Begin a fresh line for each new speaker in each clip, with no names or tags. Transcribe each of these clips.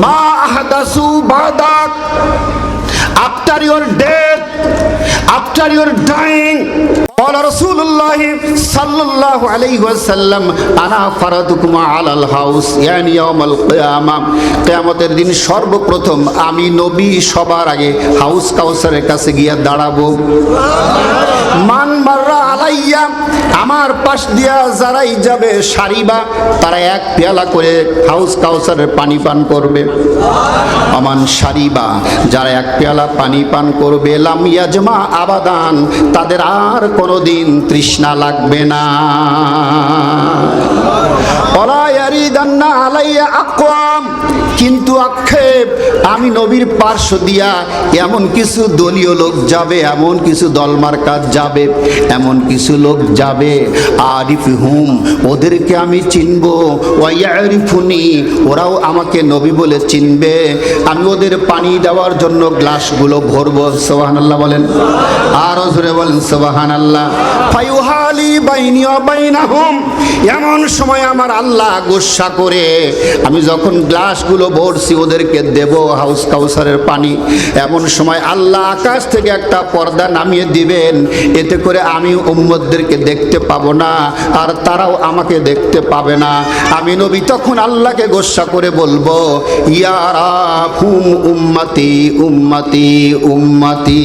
মা আহদাসু বাদাক, after your death, after your dying, قال رسول الله صلى الله عليه وسلم انا فرضكم على الحوض يعني يوم القيامه, কিয়ামতের দিন সর্বপ্রথম আমি নবী সবার আগে হাউস কাউসারের কাছে গিয়ে দাঁড়াবো। মান মাররা আলাইয়া, আমার পাশ দিয়া যারাই যাবে সারিবা, তারা এক পেয়ালা করে হাউস কাউসারের পানি পান করবে। আমান সারিবা, যারা এক পেয়ালা পানি পান করবে, লাম ইয়াজমা আবাদান, তাদের আর কোনোদিন তৃষ্ণা লাগবে না। ওয়ালা ইয়ারিদান্না আলাইয়া আকওয়াম, কিন্তু আক্ষেপ, আমি নবীর পার্শ্ব দিয়া এমন কিছু দলীয় লোক যাবে, এমন কিছু দলমার্কা যাবে, এমন কিছু লোক যাবে, আরিফহুম, ওদেরকে আমি চিনব, ওয়া ইয়ারিফুনি, ওরাও আমাকে নবী বলে চিনবে। আমি ওদের পানি দেওয়ার জন্য গ্লাসগুলো ভরবো। সুবহানাল্লাহ বলেন, আরো জোরে বলেন সুবহানাল্লাহ। ফায়ুহালি বাইনি ওয়া বাইনাহুম, এমন সময় আমার আল্লাহ গোসা করে আমি যখন গ্লাসগুলো ভরছি ওদেরকে দেব হাউস কাউসারের পানি, এমন সময় আল্লাহ আকাশ থেকে একটা পর্দা নামিয়ে দিবেন, এতে করে আমি উম্মতদেরকে দেখতে পাবো না আর তারাও আমাকে দেখতে পাবে না। আমি নবী তখন আল্লাহকে গোসা করে বলবো, ইয়া রাফুম উম্মতি উম্মতি উম্মতি,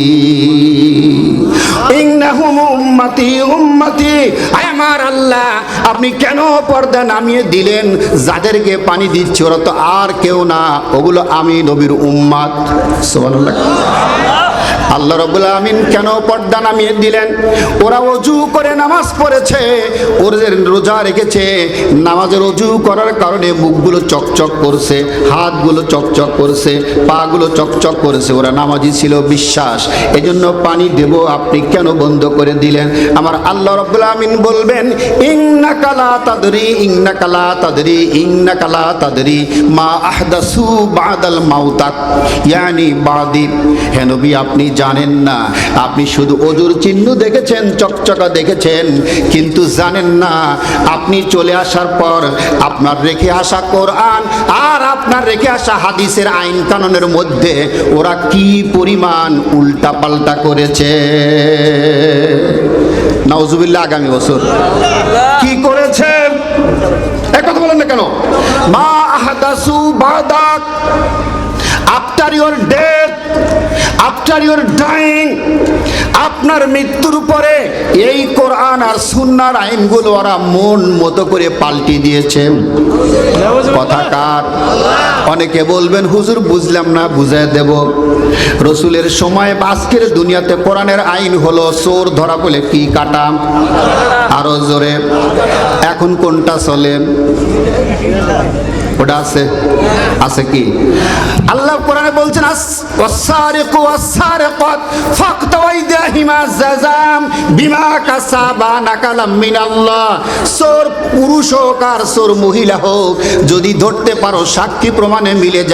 ইন্নাহুম উম্মতি উম্মতি। আমার আল্লাহ, আপনি কেন পর্দা নামিয়ে দিলেন? যাদেরকে পানি দিচ্ছে ওরা তো আর কেউ না, ওগুলো আমি নবীর উম্মত। সুবহানাল্লাহ। আল্লাহ রাব্বুল আমিন কেন পর্দা নামিয়ে দিলেন? ওরা ওযু করে নামাজ পড়েছে, ওদের রোজা রেখেছে, নামাজের ওযু করার কারণে মুখগুলো চকচক করছে, হাতগুলো চকচক করছে, পাগুলো চকচক করেছে, ওরা নামাজি ছিল, বিশ্বাস, এজন্য পানি দেব, আপনি কেন বন্ধ করে দিলেন? আমার আল্লাহ রাব্বুল আমিন বলবেন, ইন্নাকা লা তাদরি, ইন্নাকা লা তাদরি, ইন্নাকা লা তাদরি মা আহদাসু বাদাল মাউতাক, ইয়ানি বাদি। হে নবী, আপনি জানেন না, আপনি শুধু ওজুর চিহ্ন দেখেছেন, চকচকা দেখেছেন, কিন্তু জানেন না আপনি চলে আসার পর আপনার রেখে আসা কোরআন আর আপনার রেখে আসা হাদিসের আইন কানুনের মধ্যে ওরা কি পরিমাণ উল্টা পাল্টা করেছে। নাউজুবিল্লাহ। আগামী বছর কি করেছে এ কথা বলেন না কেন? মা আহদাসু বাদাক, after your death, after your dying, আপনার মৃত্যুর পরে এই কোরআন আর সুন্নাহর আইনগুলো ওরা মন মতো করে পাল্টি দিয়েছে। কথাকার অনেকে বলবেন, হুজুর বুঝলাম না, বুঝায় দেব। রসুলের সময় আজকের দুনিয়াতে কোরআনের আইন হলো চোর ধরা বলে কি কাটা, আরো জোরে। এখন কোনটা চলে? ওটা আছে, আছে কি? আল্লাহ কোরআনে বলছেন, ওয়াস-সারিকু ওয়াস-সারিকাত ফাকতাউ আইদিয়াহিমা জাযাম বিমা কাসাবা নাকালাম মিনাল্লাহ। চোর পুরুষ হোক আর চোর মহিলা হোক, যদি ধরতে পারো, সাক্ষী প্রমাণে মিলে